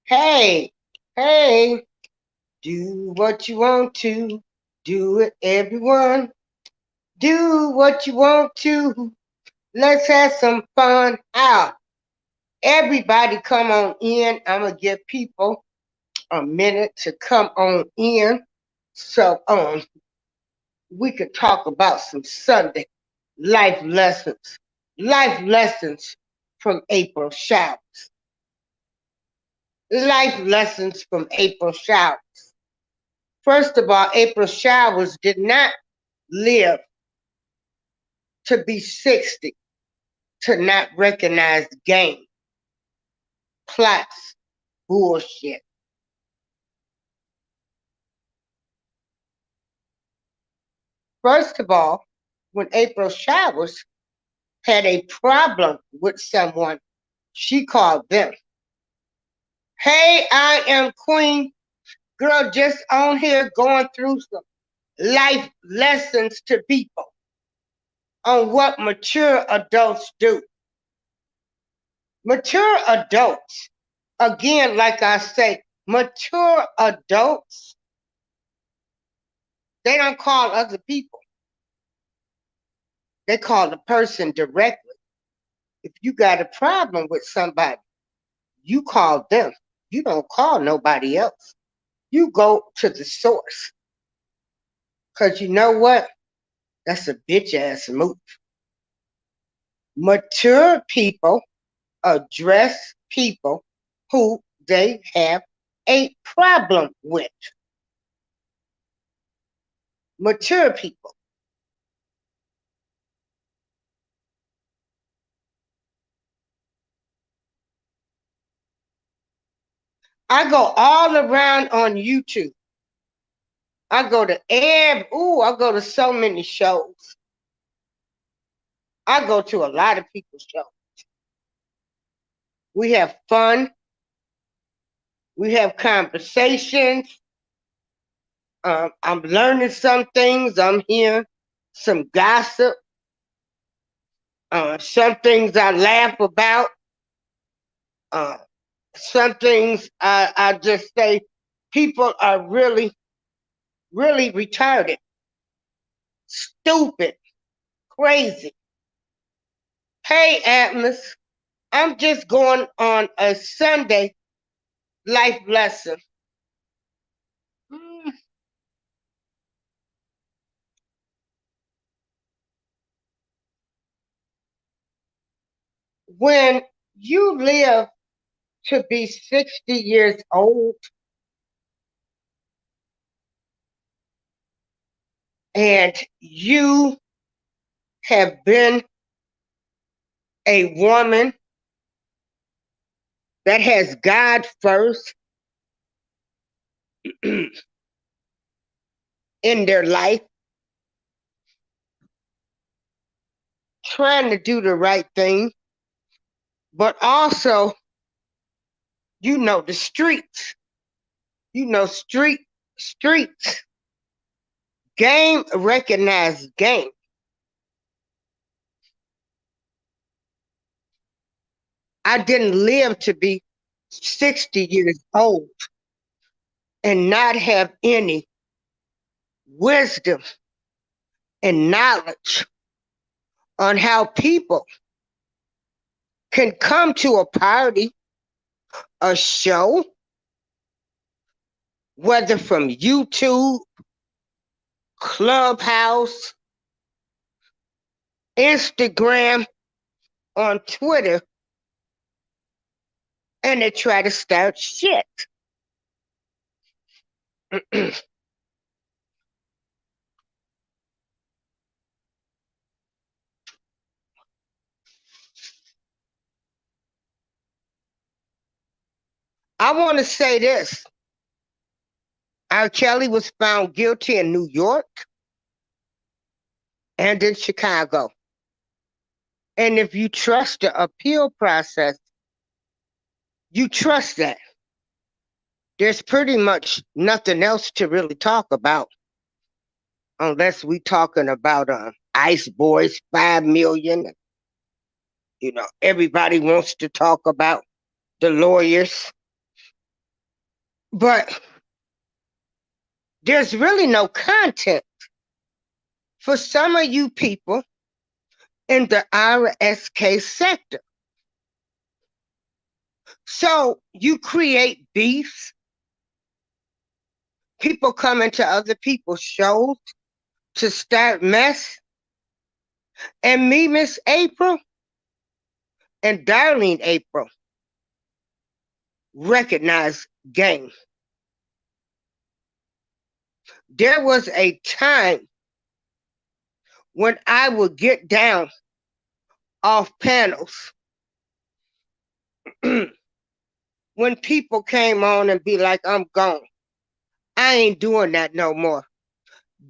Hey, hey, do what you want to. Do it, everyone. Do what you want to. Let's have some fun out. Everybody come on in. I'm going to give people a minute to come on in so we could talk about some Sunday life lessons. Life lessons from April Showers. Life lessons from April Showers. First of all, April Showers did not live to be 60 to not recognize game, plots, bullshit. First of all, when April Showers had a problem with someone, she called them. Hey, I am Queen. Girl, just on here going through some life lessons to people on what mature adults do. Mature adults, again, like I say, mature adults, they don't call other people. They call the person directly. If you got a problem with somebody, you call them. You don't call nobody else. You go to the source. Because you know what? That's a bitch ass move. Mature people address people who they have a problem with. Mature people. I go all around on YouTube. I go to I go to so many shows. I go to a lot of people's shows. We have fun. We have conversations. I'm learning some things. I'm hearing some gossip. Some things I laugh about. Uh, some things I just say people are really, really retarded, stupid, crazy. Hey, Atlas, I'm just going on a Sunday life lesson. Mm, When you live to be 60 years old and you have been a woman that has God first in their life, trying to do the right thing, but also, the streets, streets, game recognized game. I didn't live to be 60 years old and not have any wisdom and knowledge on how people can come to a party, a show, whether from YouTube, Clubhouse, Instagram, on Twitter, and they try to start shit. I want to say this. R. Kelly was found guilty in New York and in Chicago. And if you trust the appeal process, you trust that. There's pretty much nothing else to really talk about unless we talking about Ice Boys 5 million. Everybody wants to talk about the lawyers. But there's really no content for some of you people in the RSK sector. So you create beefs. People come into other people's shows to start mess. And me, Miss April, and Darlene April recognize game. There was a time when I would get down off panels when people came on and be like, I'm gone. I ain't doing that no more.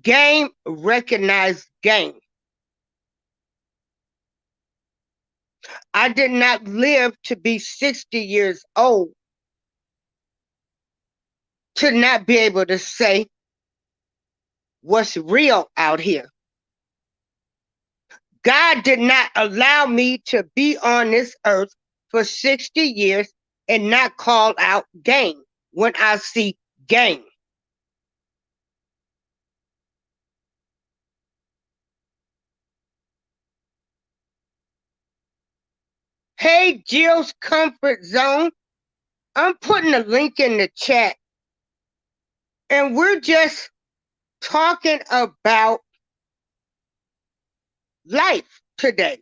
Game recognized game. I did not live to be 60 years old to not be able to say what's real out here. God did not allow me to be on this earth for 60 years and not call out game when I see game. Hey, Jill's Comfort Zone. I'm putting a link in the chat. And we're just talking about life today.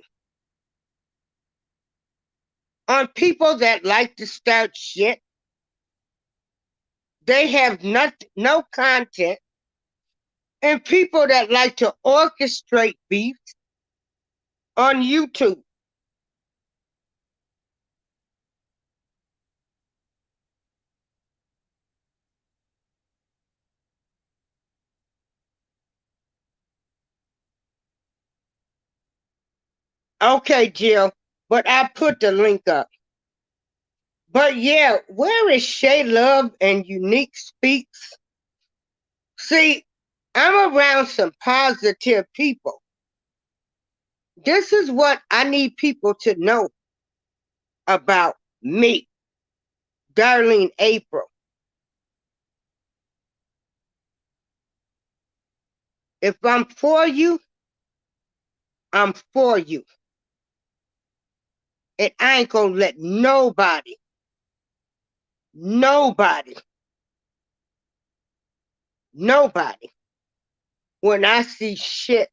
On people that like to start shit. They have no content. And people that like to orchestrate beefs on YouTube. Okay, Jill, but I put the link up. But yeah, where is Shay Love and Unique Speaks? See, I'm around some positive people. This is what I need people to know about me, Darlene April. If I'm for you, I'm for you. And I ain't gonna let nobody, when I see shit,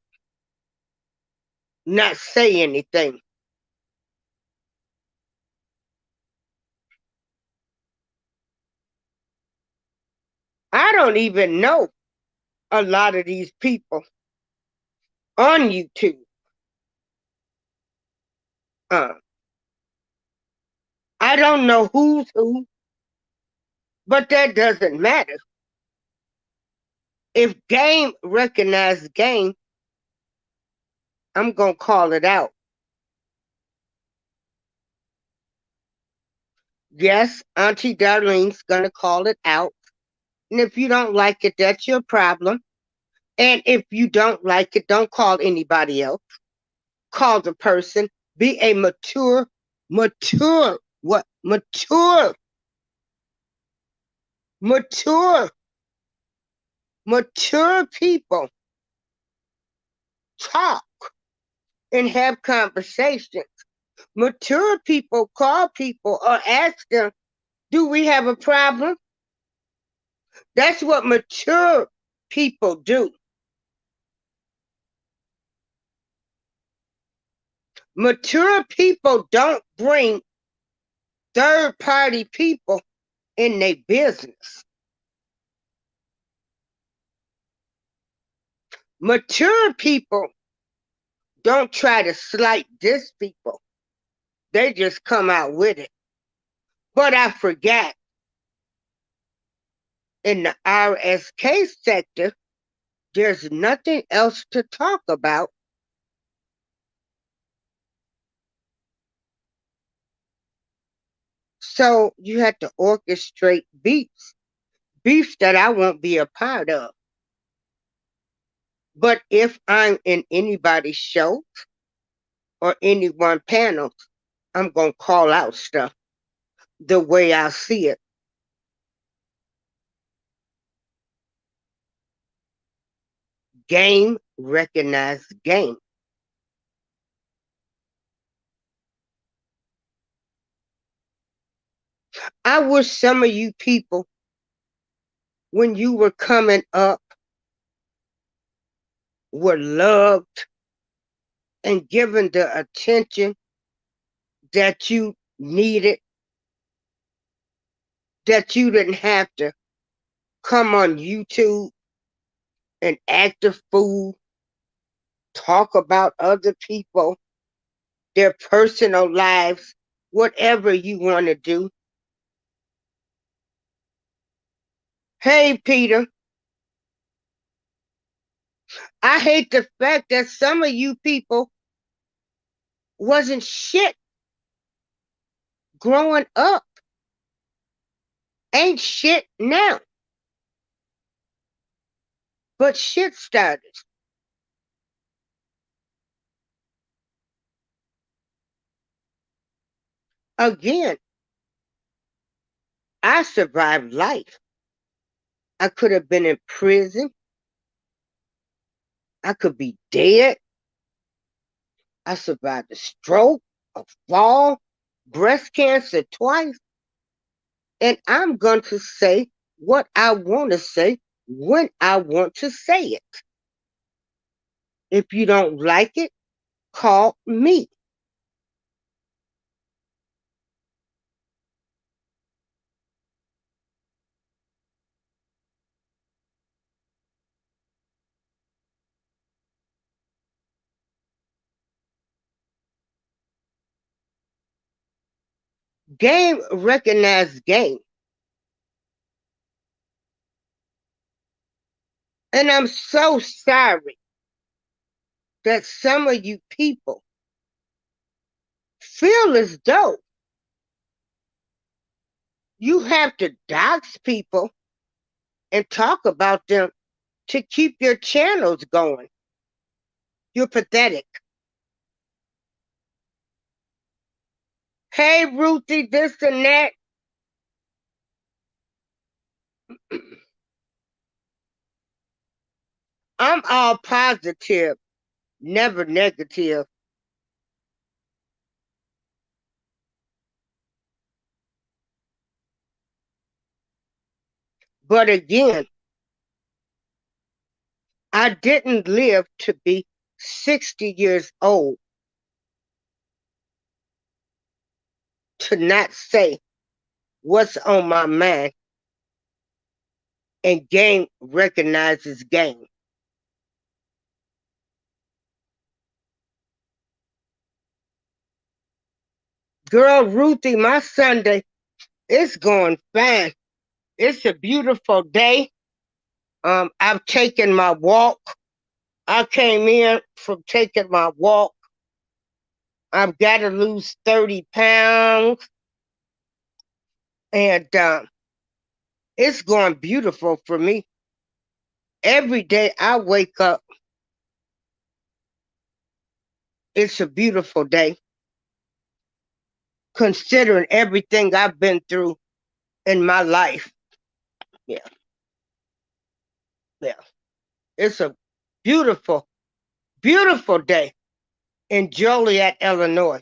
not say anything. I don't even know a lot of these people on YouTube. Uh, I don't know who's who, but that doesn't matter. If game recognizes game, I'm going to call it out. Yes, Auntie Darlene's going to call it out. And if you don't like it, that's your problem. And if you don't like it, don't call anybody else. Call the person. Be a mature, what? Mature people talk and have conversations. Mature people call people or ask them, do we have a problem? That's what mature people do. Mature people don't bring third party people in their business. Mature people don't try to slight diss people. They just come out with it. But I forgot, in the RSK sector, there's nothing else to talk about. So you had to orchestrate beefs that I won't be a part of. But if I'm in anybody's show or any one panel, I'm going to call out stuff the way I see it. Game recognize game. I wish some of you people, when you were coming up, were loved and given the attention that you needed, that you didn't have to come on YouTube and act a fool, talk about other people, their personal lives, whatever you want to do. Hey, Peter, I hate the fact that some of you people wasn't shit growing up, ain't shit now, but shit starters. Again, I survived life. I could have been in prison. I could be dead. I survived a stroke, a fall, breast cancer twice. And I'm going to say what I want to say when I want to say it. If you don't like it, call me. Game recognized game. And I'm so sorry that some of you people feel as though you have to dox people and talk about them to keep your channels going. You're pathetic. Hey, Ruthie, this and that. I'm all positive, never negative. But again, I didn't live to be 60 years old to not say what's on my mind, and game recognizes game. Girl, Ruthie, my Sunday, it's going fine. It's a beautiful day. I've taken my walk. I came in from taking my walk. I've got to lose 30 pounds. And it's going beautiful for me. Every day I wake up, it's a beautiful day, considering everything I've been through in my life. Yeah, yeah. It's a beautiful, beautiful day in Joliet, Illinois.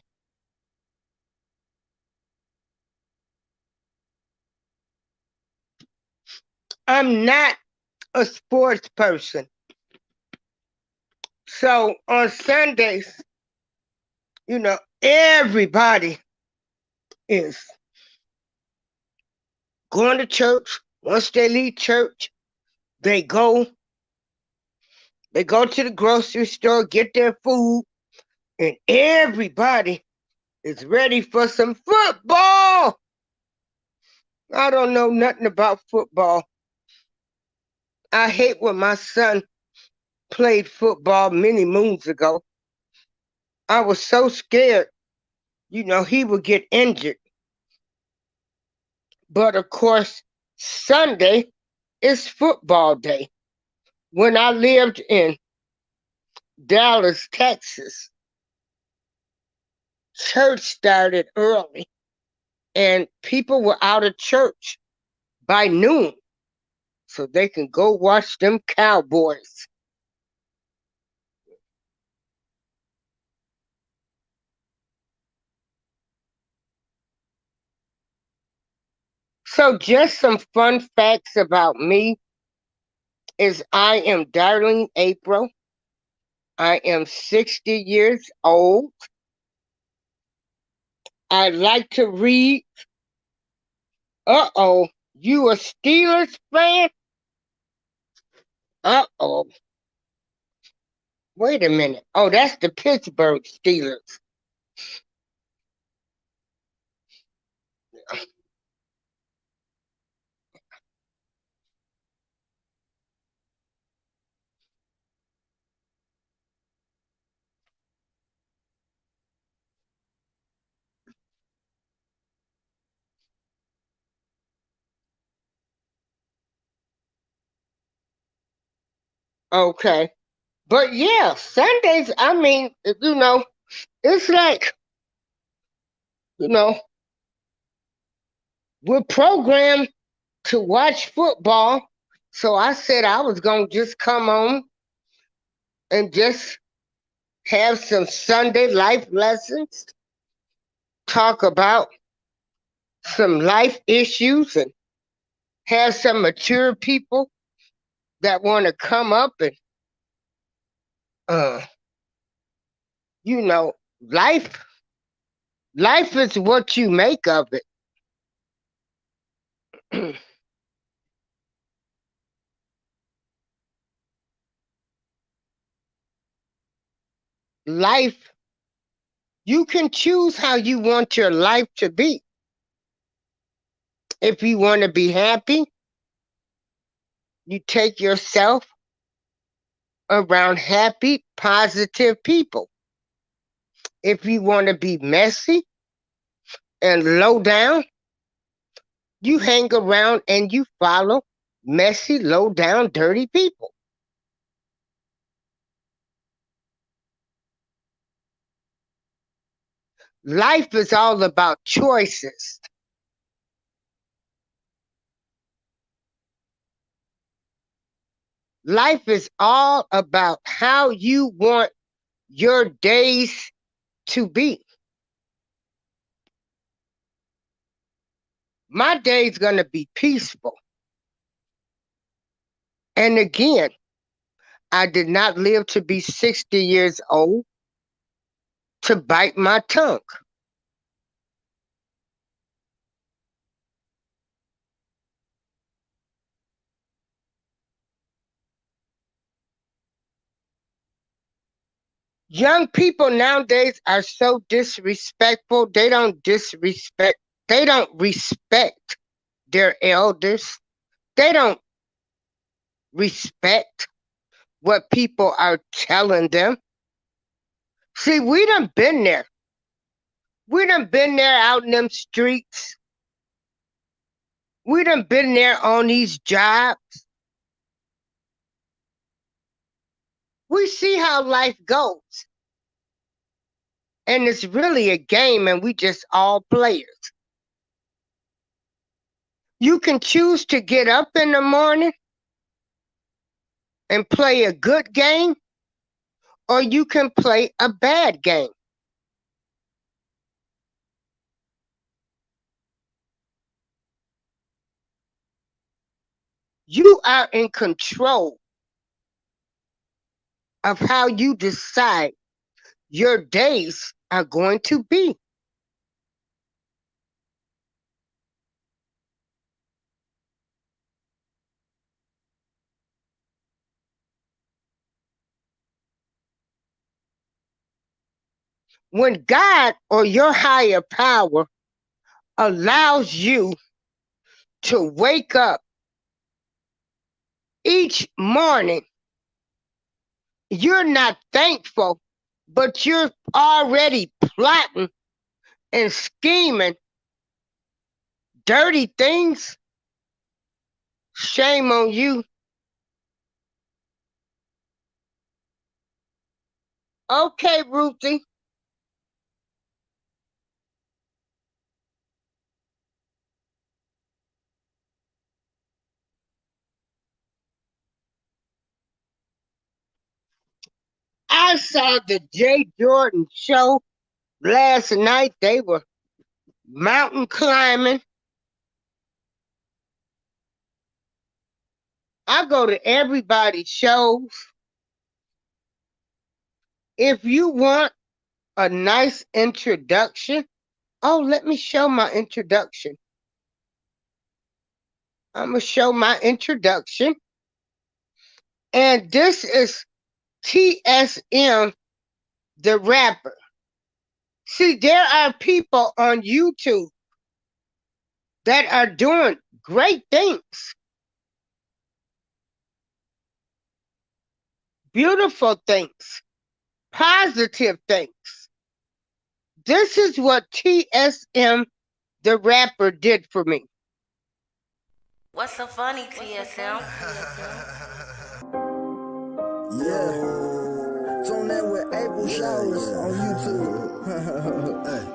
I'm not a sports person. So on Sundays, everybody is going to church. Once they leave church, they go to the grocery store, get their food, and everybody is ready for some football. I don't know nothing about football. I hate when my son played football many moons ago. I was so scared, he would get injured. But of course, Sunday is football day. When I lived in Dallas, Texas, church started early and people were out of church by noon so they can go watch them Cowboys. So just some fun facts about me is I am Darlene April. I am 60 years old. I like to read. Uh-oh, you a Steelers fan? Uh-oh. Wait a minute. Oh, that's the Pittsburgh Steelers. Okay. But yeah, Sundays, I mean, it's like, you know, we're programmed to watch football. So I said I was going to just come on and just have some Sunday life lessons, talk about some life issues, and have some mature people that want to come up and, uh, you know, life, life is what you make of it. Life, you can choose how you want your life to be. If you want to be happy, you take yourself around happy, positive people. If you want to be messy and low down, you hang around and you follow messy, low down, dirty people. Life is all about choices. Life is all about how you want your days to be. My day's going to be peaceful. And again, I did not live to be 60 years old to bite my tongue. Young people nowadays are so disrespectful. They don't respect their elders. They don't respect what people are telling them. See, we done been there. We done been there out in them streets. We done been there on these jobs. We see how life goes. And it's really a game and we just all players. You can choose to get up in the morning and play a good game, or you can play a bad game. You are in control of how you decide your days are going to be. When God or your higher power allows you to wake up each morning, you're not thankful, but you're already plotting and scheming dirty things. Shame on you. Okay, Ruthie. I saw the Jay Jordan show last night. They were mountain climbing. I go to everybody's shows. If you want a nice introduction, oh, let me show my introduction. I'm going to show my introduction. And this is TSM, the rapper. See, there are people on YouTube that are doing great things, beautiful things, positive things. This is what TSM, the rapper, did for me. What's so funny, TSM? Yeah. Tune in with April Showers on YouTube. Hey.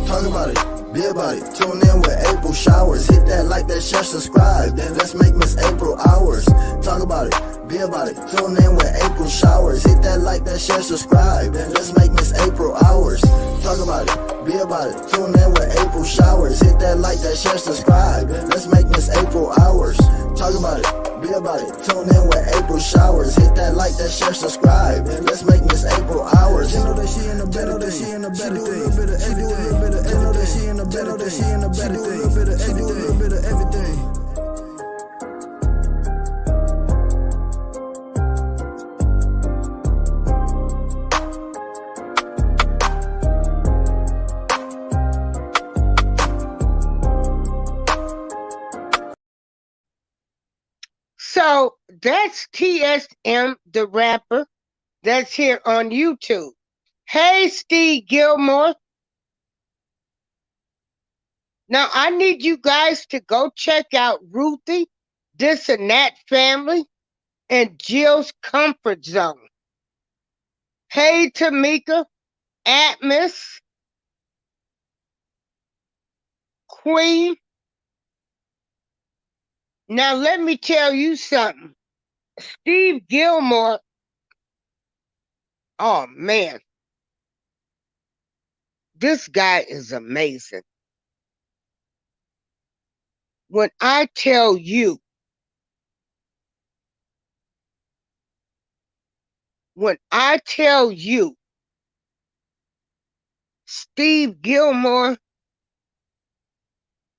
Talk about it, be about it. Tune in with April Showers. Hit that like, that share, subscribe. Then let's make Miss April ours. Talk about it, be about it. Tune in with April Showers. Hit that like, that share, subscribe. Then let's make Miss April ours. Talk about it, be about it. Tune in with April Showers. Hit that like, that share, subscribe. Then let's make Miss April ours. Talk about it, be about it. Tune in with April Showers. Hit that like, that share, subscribe. And let's make Miss April ours. You know that she in the better thing. She in the better thing. She do a little bit of everything. You know that she in the better thing. She in the better thing. She do a little bit of everything. So that's TSM, the rapper, that's here on YouTube. Hey, Steve Gilmore. Now, I need you guys to go check out Ruthie, This and That Family, and Jill's Comfort Zone. Hey, Tamika, Atmos, Queen. Now, let me tell you something. Steve Gilmore, oh man, this guy is amazing. When I tell you, Steve Gilmore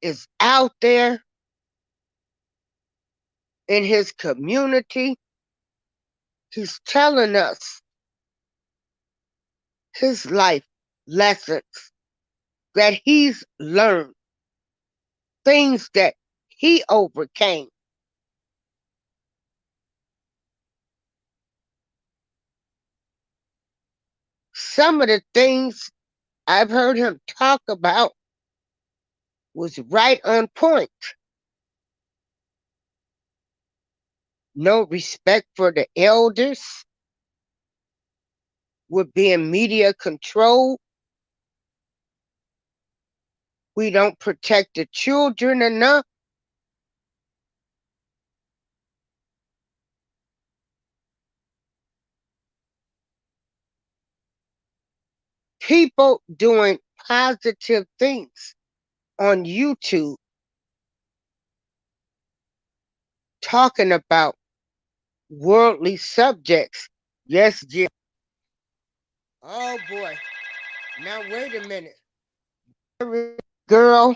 is out there in his community, he's telling us his life lessons that he's learned, things that he overcame. Some of the things I've heard him talk about was right on point. No respect for the elders. We're being media controlled. We don't protect the children enough. People doing positive things on YouTube, talking about worldly subjects. Yes, Jim. Oh boy. Now wait a minute. Girl,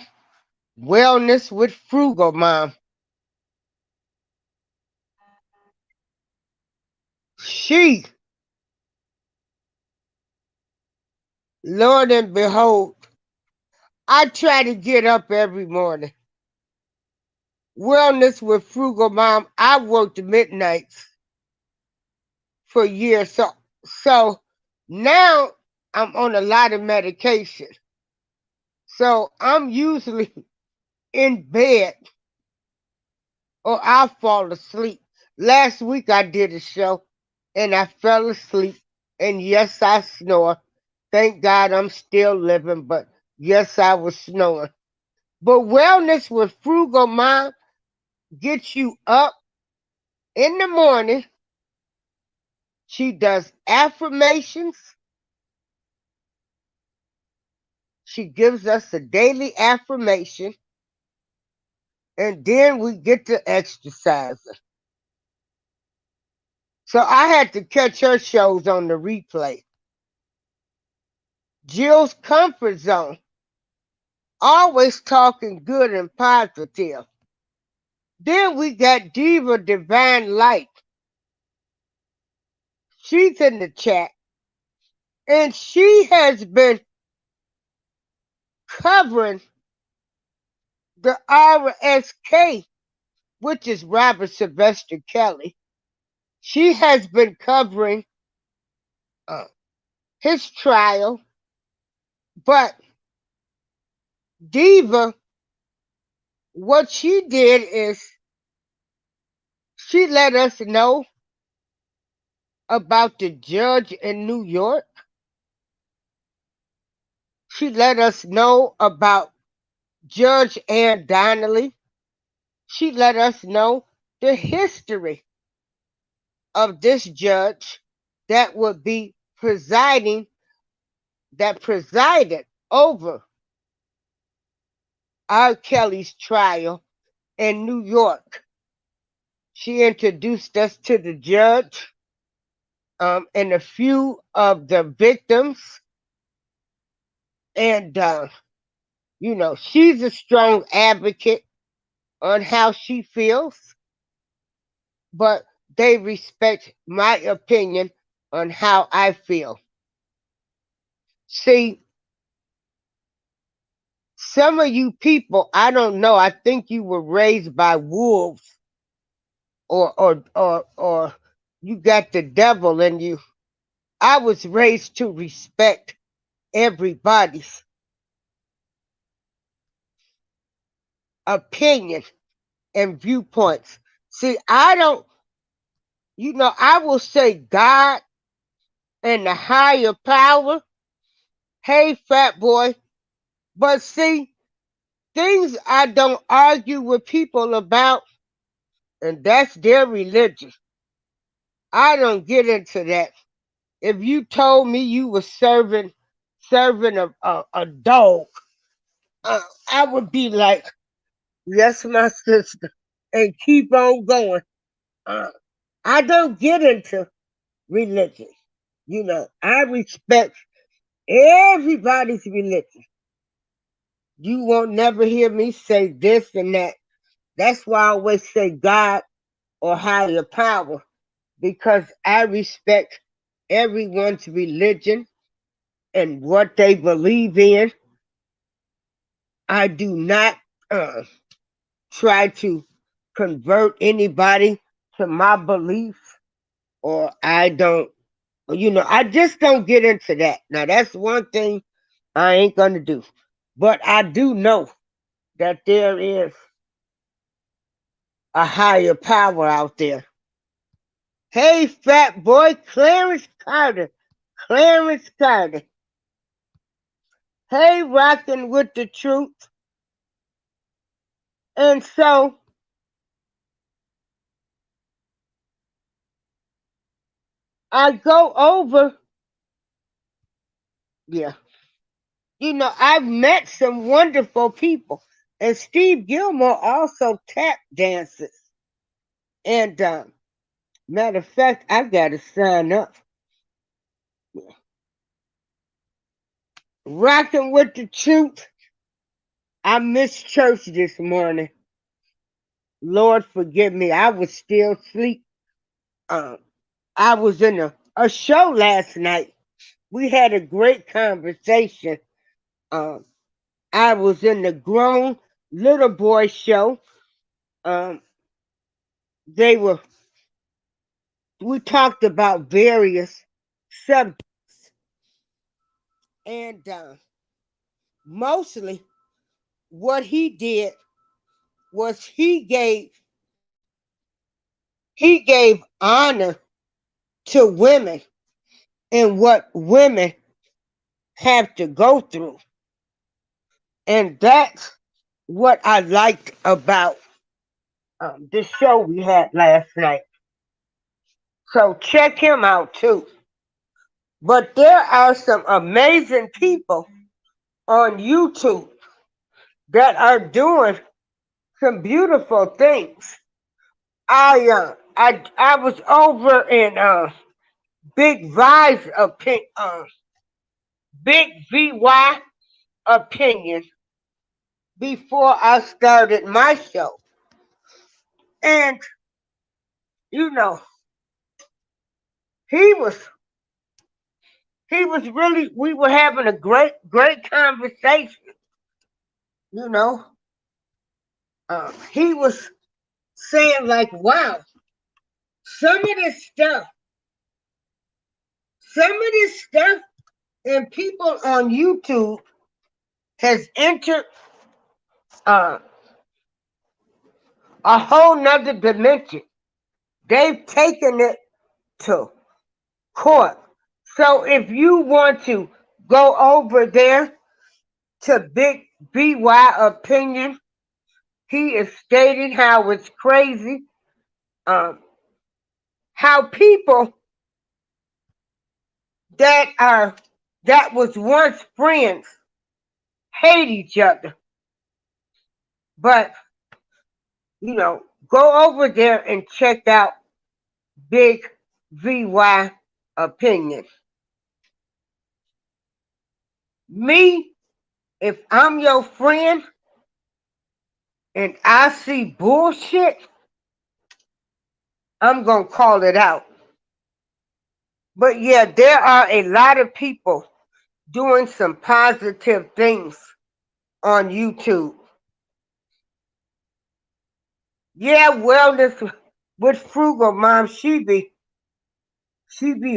wellness with frugal mom. She, Lord and behold, I try to get up every morning. Wellness with frugal mom. I worked midnights for years. So now I'm on a lot of medication. So I'm usually in bed or I'll fall asleep. Last week I did a show and I fell asleep. And yes, I snore. Thank God I'm still living, but yes, I was snoring. But wellness with frugal mom gets you up in the morning. She does affirmations. She gives us a daily affirmation. And then we get to exercising. So I had to catch her shows on the replay. Jill's Comfort Zone, always talking good and positive. Then we got Diva Divine Light. She's in the chat. And she has been covering the RSK, which is Robert Sylvester Kelly. She has been covering uh, his trial, but Diva, what she did is she let us know about the judge in New York. She let us know about Judge Ann Donnelly. She let us know the history of this judge that would be presided over R. Kelly's trial in New York. She introduced us to the judge and a few of the victims. And, she's a strong advocate on how she feels, but they respect my opinion on how I feel. See, some of you people, I don't know, I think you were raised by wolves or you got the devil in you. I was raised to respect everybody's opinion and viewpoints. See, I will say God and the higher power. Hey, fat boy. But see, things I don't argue with people about, and that's their religion. I don't get into that. If you told me you were serving a dog, I would be like, yes, my sister, and keep on going. Uh, I don't get into religion. I respect everybody's religion. You won't never hear me say this and that. That's why I always say God or higher power, because I respect everyone's religion and what they believe in. I do not uh, try to convert anybody to my beliefs, or I just don't get into that. Now, that's one thing I ain't going to do. But I do know that there is a higher power out there. Hey, fat boy, Clarence Carter. Clarence Carter. Hey, rocking with the truth. And so, I go over, yeah. I've met some wonderful people. And Steve Gilmore also tap dances. And matter of fact, I got to sign up. Rocking with the truth. I missed church this morning. Lord forgive me. I was still asleep. I was in a show last night. We had a great conversation. Um, I was in the grown little boy show. Um, they were we talked about various subjects, and mostly what he did was he gave honor to women and what women have to go through. And that's what I liked about the show we had last night. So check him out too. But there are some amazing people on YouTube that are doing some beautiful things. I was over in Big V's Big VY opinion before I started my show. And you know, he was he was really we were having a great conversation, you know. He was saying like, wow, some of this stuff, some of this stuff and people on YouTube has entered uh, a whole nother dimension. They've taken it to court. So if you want to go over there to Big BY opinion, he is stating how it's crazy, um, how people that was once friends hate each other. But go over there and check out Big VY opinion. Me, if I'm your friend and I see bullshit, I'm going to call it out. But yeah, there are a lot of people doing some positive things on YouTube. Yeah, wellness with Frugal Mom, she be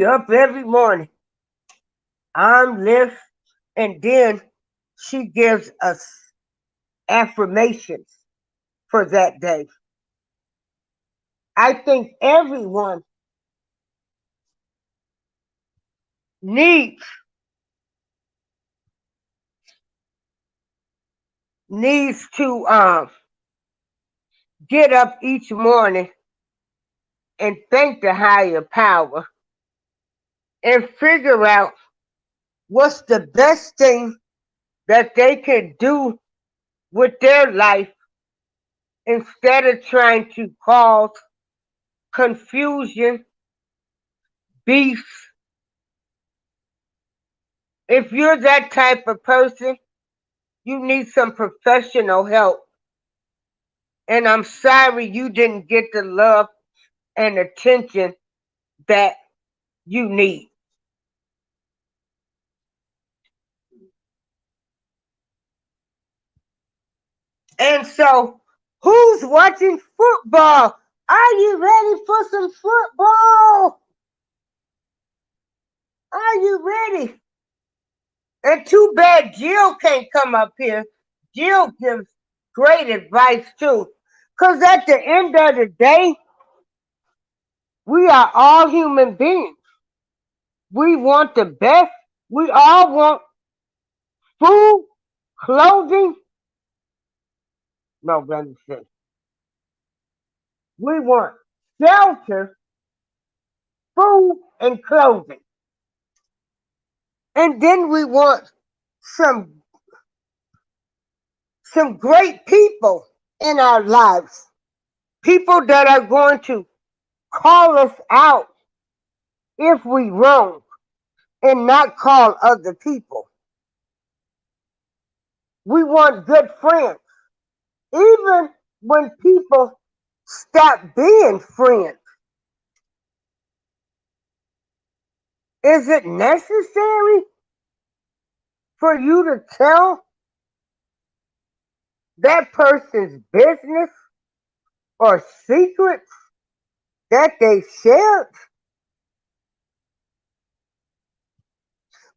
up every morning. I'm lift, and then she gives us affirmations for that day. I think everyone needs to get up each morning and thank the higher power and figure out what's the best thing that they can do with their life instead of trying to cause confusion, beef. If you're that type of person, you need some professional help. And I'm sorry you didn't get the love and attention that you need. And so, who's watching football? Are you ready for some football? Are you ready? And too bad Jill can't come up here. Jill gives great advice too. Because at the end of the day, we are all human beings. We want the best. We all want food, clothing. No, let me see. We want shelter, food, and clothing. And then we want some great people in our lives. People that are going to call us out if we wrong and not call other people. We want good friends. Even when people stop being friends, is it necessary for you to tell that person's business or secrets that they shared?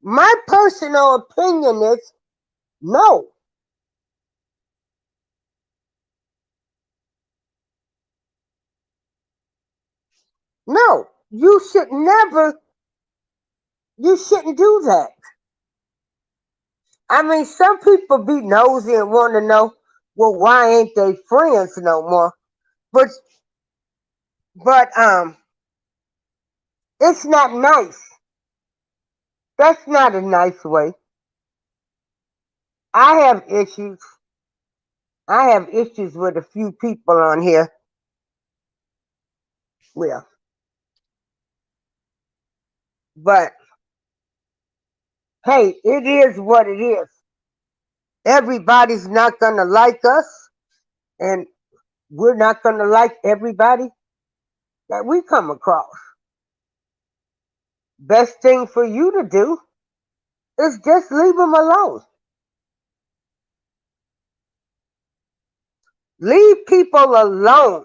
My personal opinion is no. No, you should never, you shouldn't do that. I mean, some people be nosy and want to know, well, why ain't they friends no more? But, but it's not nice. That's not a nice way. I have issues. I have issues with a few people on here. Well, but hey, it is what it is. Everybody's not going to like us, and we're not going to like everybody that we come across. Best thing for you to do is just leave them alone. Leave people alone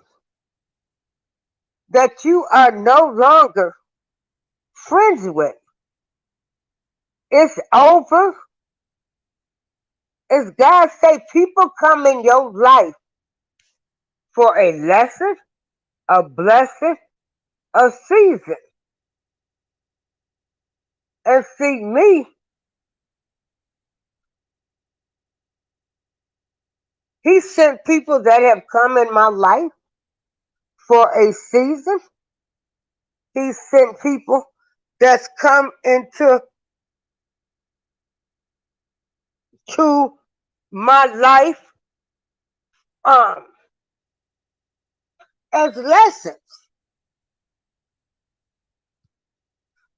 that you are no longer friends with. It's over. As God say, people come in your life for a lesson, a blessing, a season. And see me, he sent people that have come in my life for a season. He sent people that's come into to my life um, as lessons.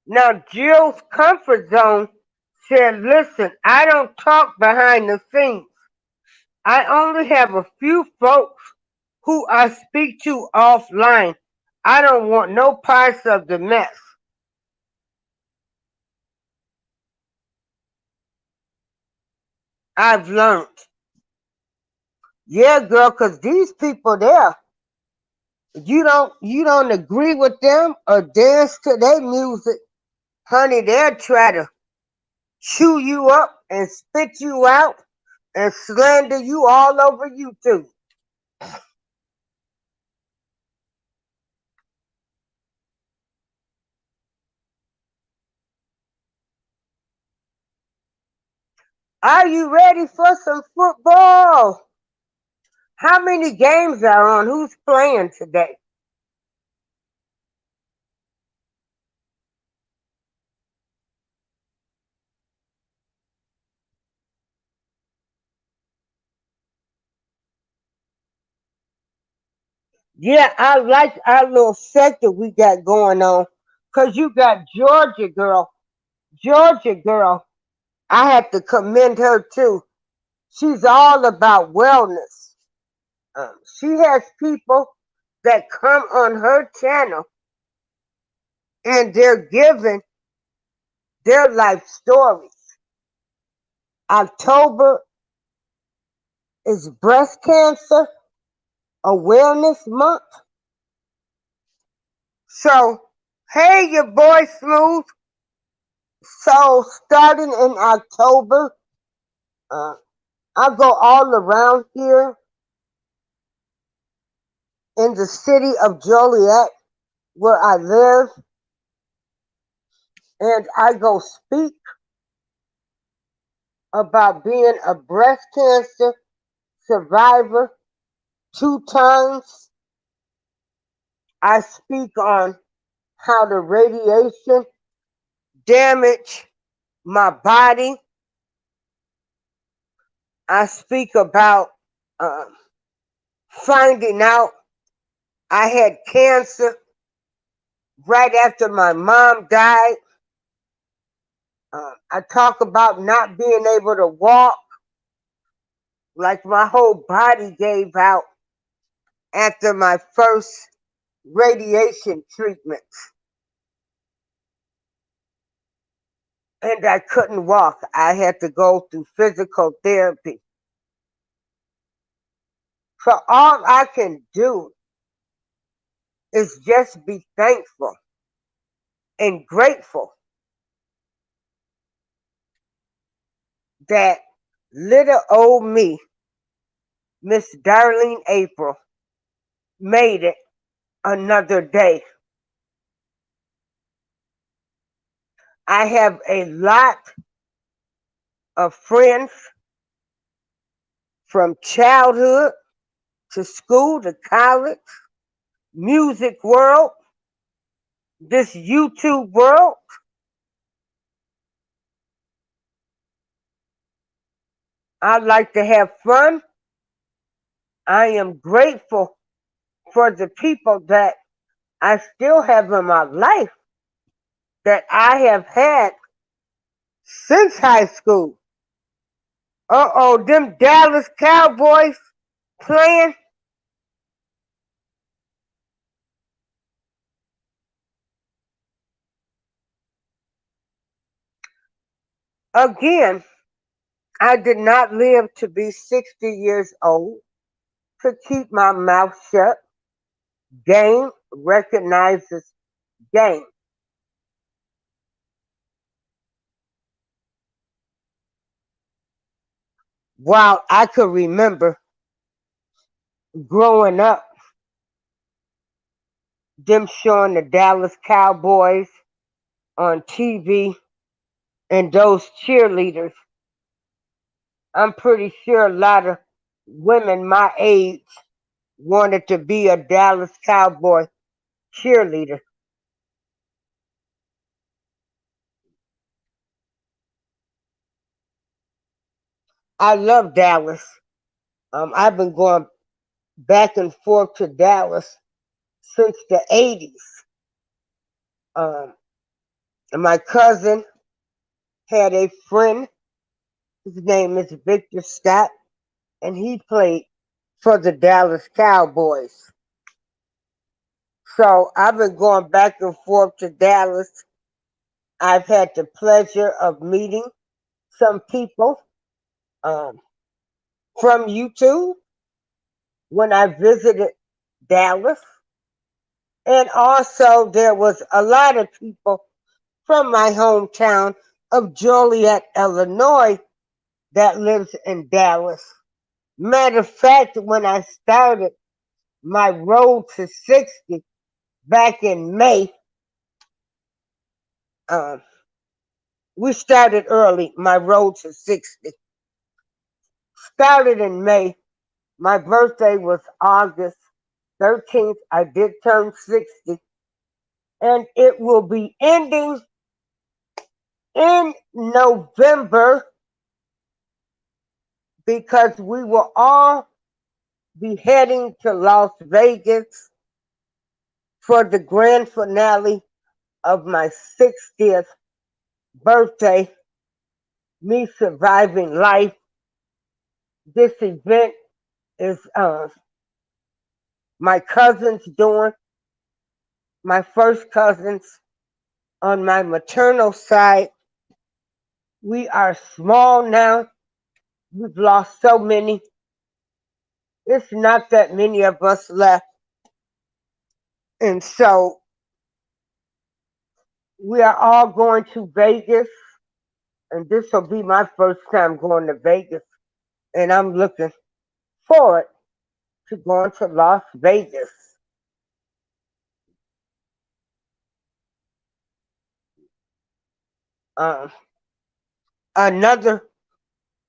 Now, Jill's comfort zone said, listen, I don't talk behind the scenes. I only have a few folks who I speak to offline. I don't want no parts of the mess. I've learned. Yeah, girl, because these people there, you don't agree with them or dance to their music, honey, they'll try to chew you up and spit you out and slander you all over YouTube. Are you ready for some football? How many games are on? Who's playing today? Yeah, I like our little sector we got going on. Cause you got Georgia girl. Georgia girl. I have to commend her too. She's all about wellness. She has people that come on her channel and they're giving their life stories. October is breast cancer awareness month. So, hey, your boy Smooth. So, starting in October, uh, I go all around here in the city of Joliet, where I live, and I go speak about being a breast cancer survivor 2 times. I speak on how the radiation damaged my body. I speak about uh, finding out I had cancer right after my mom died. I talk about not being able to walk, like my whole body gave out after my first radiation treatment. And I couldn't walk. I had to go through physical therapy. So all I can do is just be thankful and grateful that little old me, Miss Darlene April, made it another day. I have a lot of friends from childhood to school to college, music world, this YouTube world. I like to have fun. I am grateful for the people that I still have in my life that I have had since high school. Uh-oh, them Dallas Cowboys playing. Again, I did not live to be 60 years old to keep my mouth shut. Game recognizes game. While I could remember growing up, them showing the Dallas Cowboys on TV and those cheerleaders, I'm pretty sure a lot of women my age wanted to be a Dallas Cowboy cheerleader. I love Dallas. I've been going back and forth to Dallas since the 80s. Um, my cousin had a friend, his name is Victor Scott, and he played for the Dallas Cowboys. So I've been going back and forth to Dallas. I've had the pleasure of meeting some people um, from YouTube when I visited Dallas. And also, there was a lot of people from my hometown of Joliet, Illinois, that lives in Dallas. Matter of fact, when I started my road to 60 back in May, um, we started early, my road to 60. Started in May. My birthday was August 13th. I did turn 60. And it will be ending in November because we will all be heading to Las Vegas for the grand finale of my 60th birthday, me surviving life. This event is my cousins doing, my first cousins on my maternal side. We are small now. We've lost so many. It's not that many of us left. And so we are all going to Vegas. And this will be my first time going to Vegas. And I'm looking forward to going to Las Vegas. Um, Another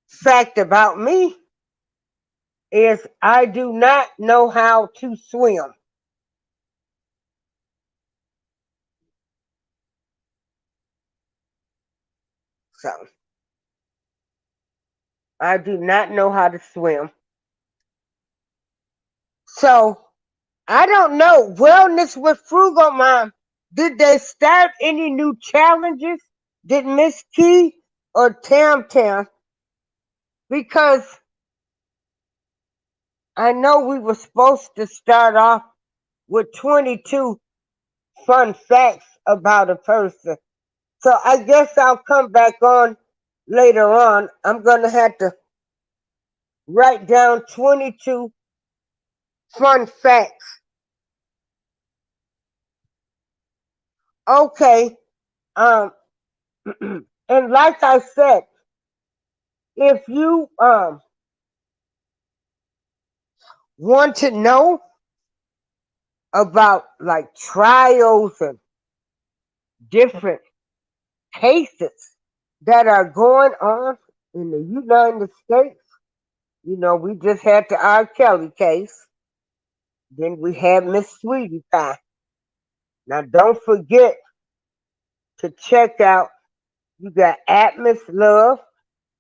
fact about me is I do not know how to swim. So I do not know how to swim. So I don't know. Wellness with Frugal Mom. Did they start any new challenges? Did Miss Key or Tam Tam? Because I know we were supposed to start off with 22 fun facts about a person. So I guess I'll come back on later on. I'm going to have to write down 22 fun facts. Okay. Um, and like I said, if you want to know about like trials and different cases that are going on in the United States, we just had the R. Kelly case. Then we had Miss Sweetie Pie. Now don't forget to check out. You got Atmos Love.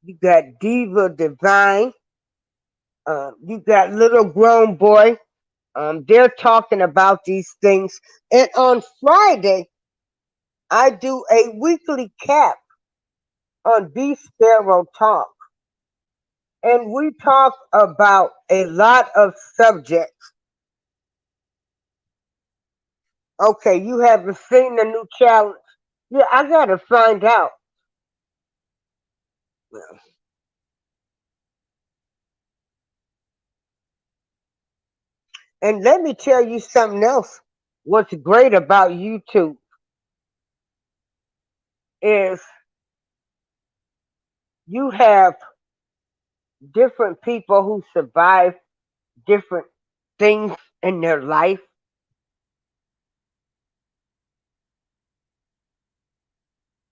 You got Diva Divine. You got Little Grown Boy They're talking about these things. And on Friday, I do a weekly cap on B Sparrow Talk. And we talk about a lot of subjects. Okay, you haven't seen the new challenge. Yeah, I gotta find out. And let me tell you something else. What's great about YouTube is you have different people who survive different things in their life,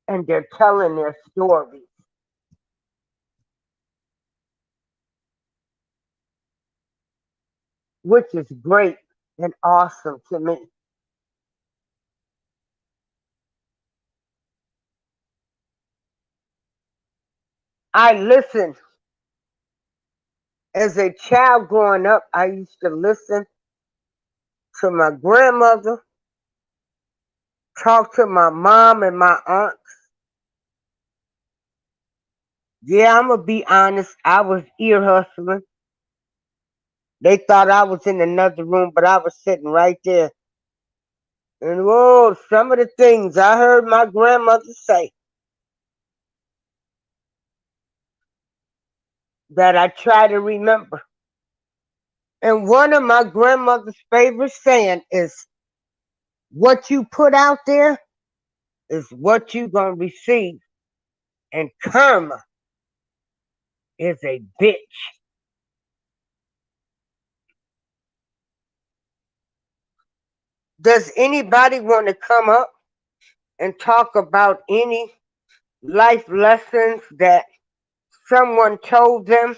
and they're telling their stories, which is great and awesome to me. I listen as a child growing up. I used to listen to my grandmother, talk to my mom and my aunt. Yeah, I'm gonna be honest. I was ear hustling. They thought I was in another room, but I was sitting right there. And whoa, some of the things I heard my grandmother say that I try to remember. And one of my grandmother's favorite saying is, "What you put out there is what you gonna receive, and karma is a bitch." Does anybody want to come up and talk about any life lessons that someone told them?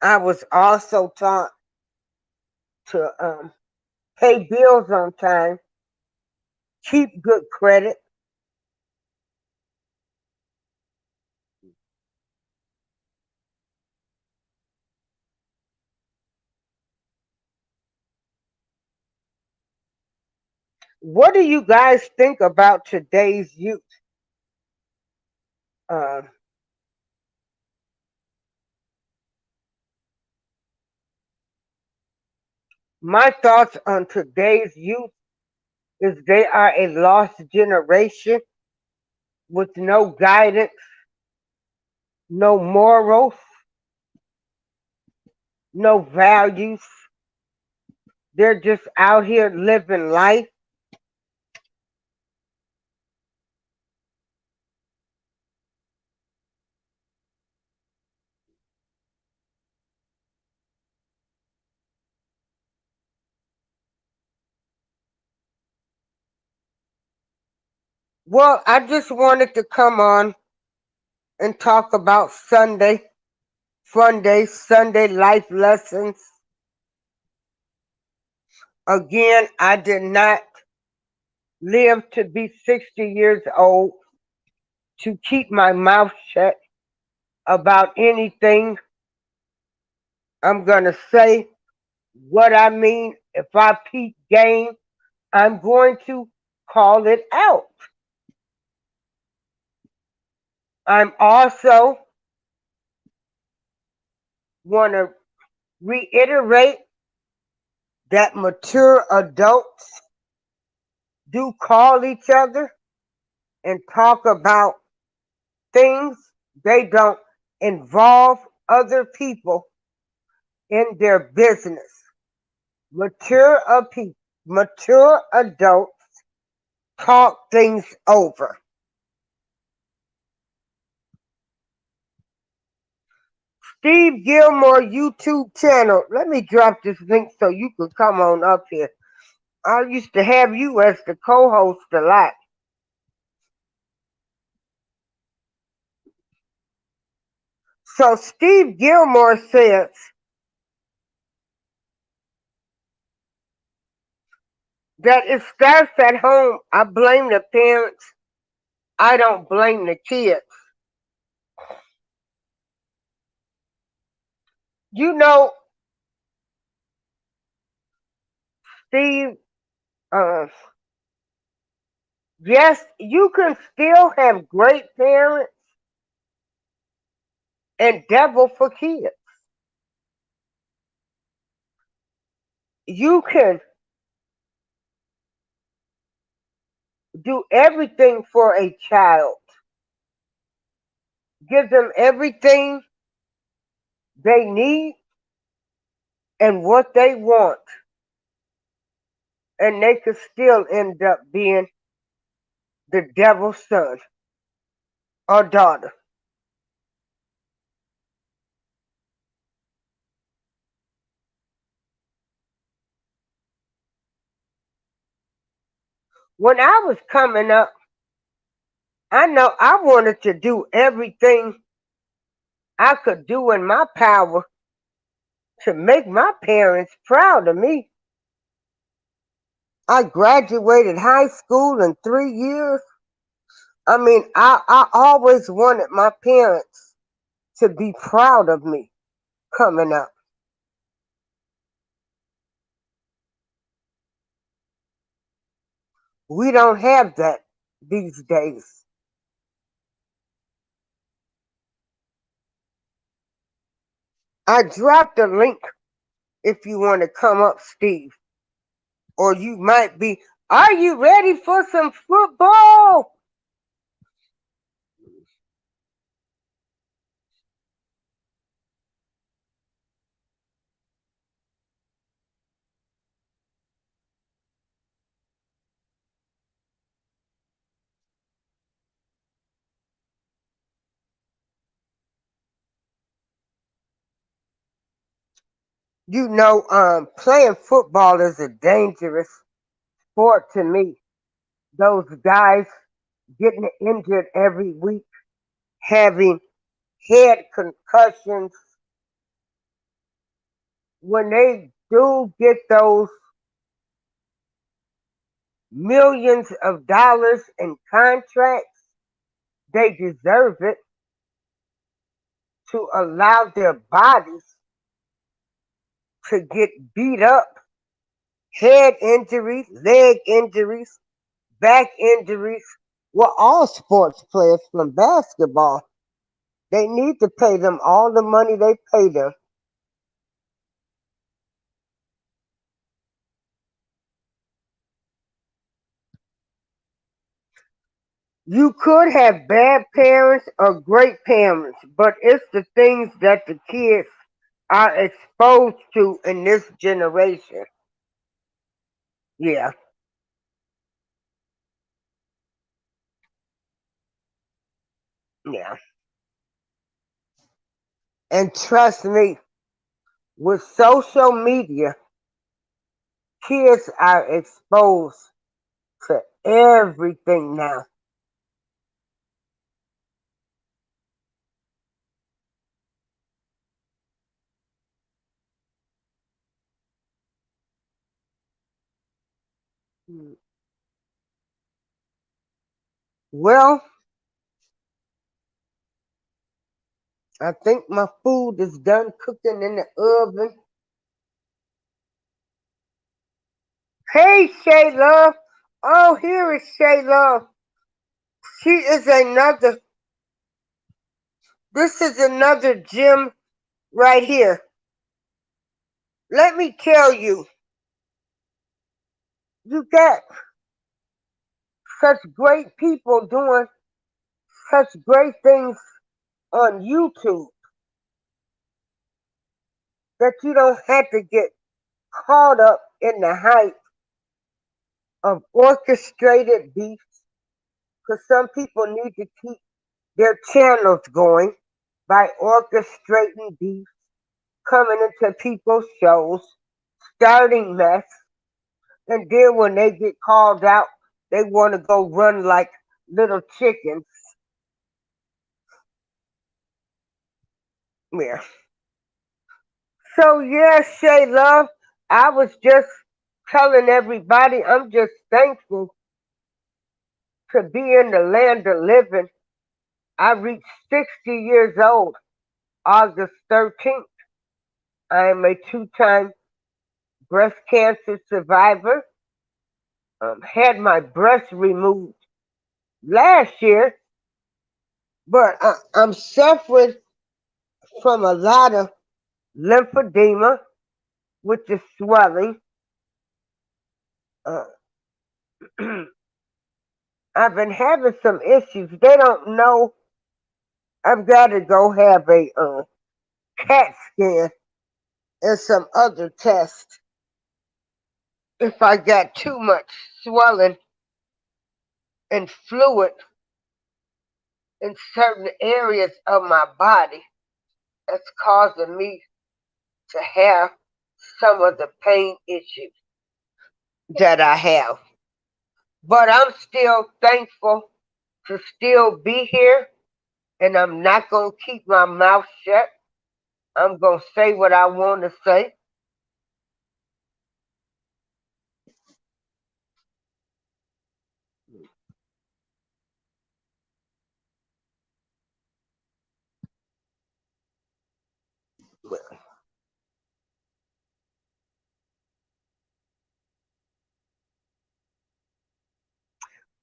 I was also taught to pay bills on time, keep good credit. What do you guys think about today's youth? Uh, my thoughts on today's youth is they are a lost generation with no guidance, no morals, no values. They're just out here living life. Well, I just wanted to come on and talk about Sunday, Fun Day, Sunday life lessons. Again, I did not live to be 60 years old to keep my mouth shut about anything. I'm going to say what I mean. If I peep game, I'm going to call it out. I'm also want to reiterate that mature adults do call each other and talk about things. They don't involve other people in their business. Mature mature adults talk things over. Steve Gilmore YouTube channel. Let me drop this link so you can come on up here. I used to have you as the co-host a lot. So Steve Gilmore says that it starts at home. I blame the parents I don't blame the kids. You know, Steve, uh, yes, you can still have great parents and devil for kids. You can do everything for a child, give them everything they need and what they want, and they could still end up being the devil's son or daughter. When I was coming up, I know I wanted to do everything I could do in my power to make my parents proud of me. I graduated high school in 3 years. I mean, I always wanted my parents to be proud of me coming up. We don't have that these days. I dropped a link if you want to come up, Steve. Or you might be, are you ready for some football? You know, playing football is a dangerous sport to me. Those guys getting injured every week, having head concussions, when they do get those millions of dollars in contracts, they deserve it to allow their bodies to get beat up. Head injuries, leg injuries, back injuries. Well, all sports players from basketball, they need to pay them all the money they pay them. You could have bad parents or great parents, but it's the things that the kids are exposed to in this generation. Yeah, yeah. And trust me, with social media, kids are exposed to everything now. Well, I think my food is done cooking in the oven. Hey, Shay Love. Oh, here is Shay Love. She is another, this is another gem right here. Let me tell you, you got such great people doing such great things on YouTube that you don't have to get caught up in the hype of orchestrated beef because some people need to keep their channels going by orchestrating beef, coming into people's shows, starting mess, and then when they get called out, they want to go run like little chickens. Yeah. So yeah, Shay Love, I was just telling everybody I'm just thankful to be in the land of living. I reached 60 years old, August 13th. I am a two-time breast cancer survivor. Had my breast removed last year, but I'm suffering from a lot of lymphedema, which is swelling. Uh, I've been having some issues. They don't know. I've got to go have a CAT scan and some other tests if I got too much swelling and fluid in certain areas of my body that's causing me to have some of the pain issues that I have. But I'm still thankful to still be here, and I'm not going to keep my mouth shut. I'm going to say what I want to say.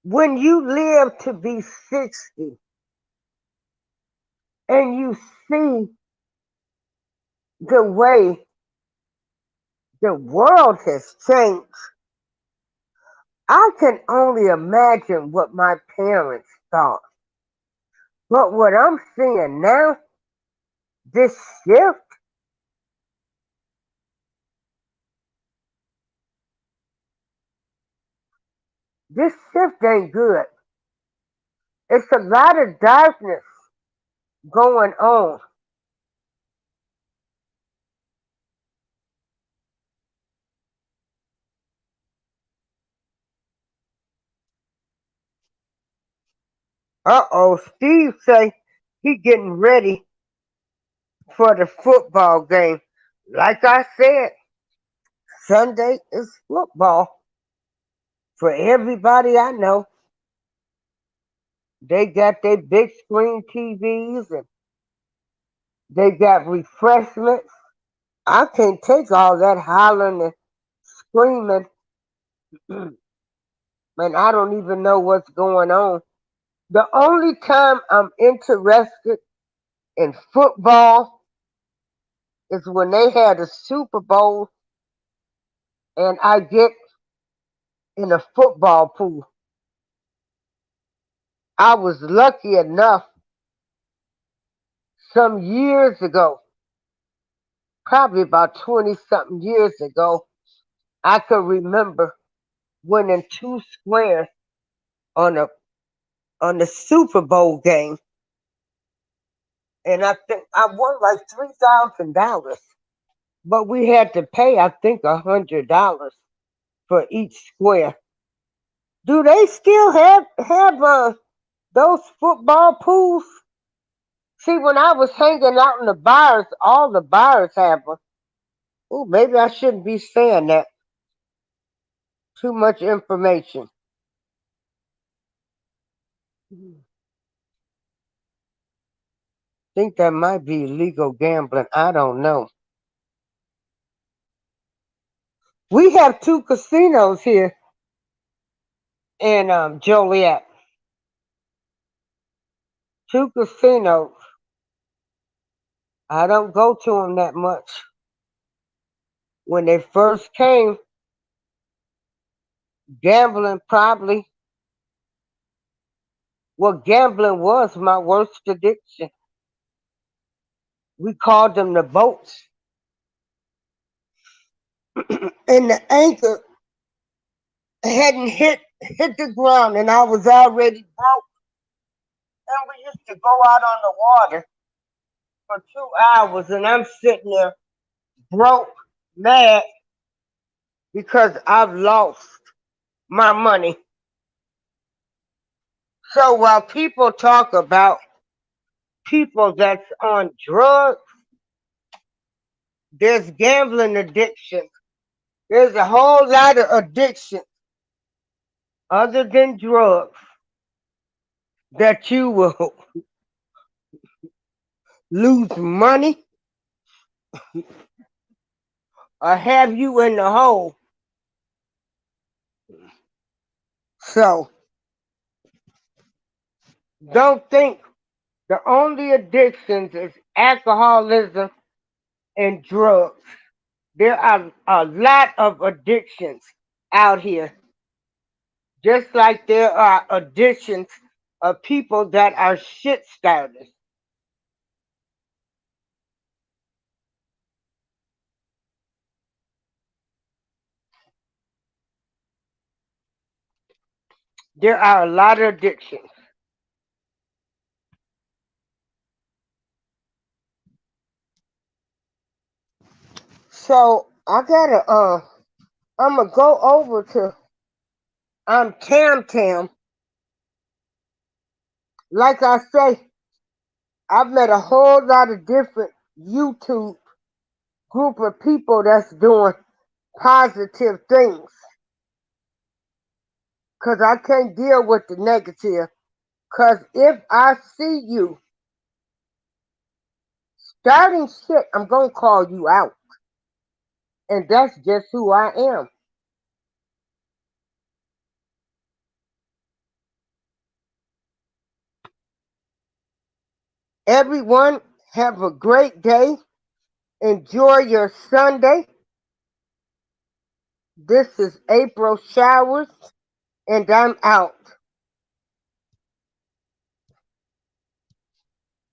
When you live to be 60 and you see the way the world has changed, I can only imagine what my parents thought. But what I'm seeing now, this shift, this shift ain't good. It's a lot of darkness going on. Uh-oh, Steve say he getting ready for the football game. Like I said, Sunday is football. For everybody I know, they got their big screen TVs and they got refreshments. I can't take all that hollering and screaming, and I don't even know what's going on. The only time I'm interested in football is when they had a Super Bowl and I get in a football pool. I was lucky enough some years ago, probably about 20 something years ago, I could remember winning two squares on a on the Super Bowl game, and I think I won like $3,000. But we had to pay, I think, $100 for each square. Do they still have those football pools? See, when I was hanging out in the bars, all the bars have them. Oh, maybe I shouldn't be saying that. Too much information. Think that might be illegal gambling. I don't know. We have two casinos here in Joliet. Two casinos. I don't go to them that much. When they first came, gambling probably, well, gambling was my worst addiction. We called them the boats. And the anchor hadn't hit the ground and I was already broke. And we used to go out on the water for 2 hours and I'm sitting there broke, mad because I've lost my money. So while people talk about people that's on drugs, there's gambling addiction. There's a whole lot of addiction other than drugs. that you will lose money or have you in the hole. So don't think the only addictions is alcoholism and drugs. There are a lot of addictions out here, just like there are addictions of people that are shit starters. There are a lot of addictions. So I gotta I'm gonna go over to Tam Tam. Like I say, I've met a whole lot of different YouTube group of people that's doing positive things. Cause I can't deal with the negative. Cause if I see you starting shit, I'm gonna call you out. And that's just who I am. Everyone have a great day. Enjoy your Sunday. This is April Showers, and I'm out.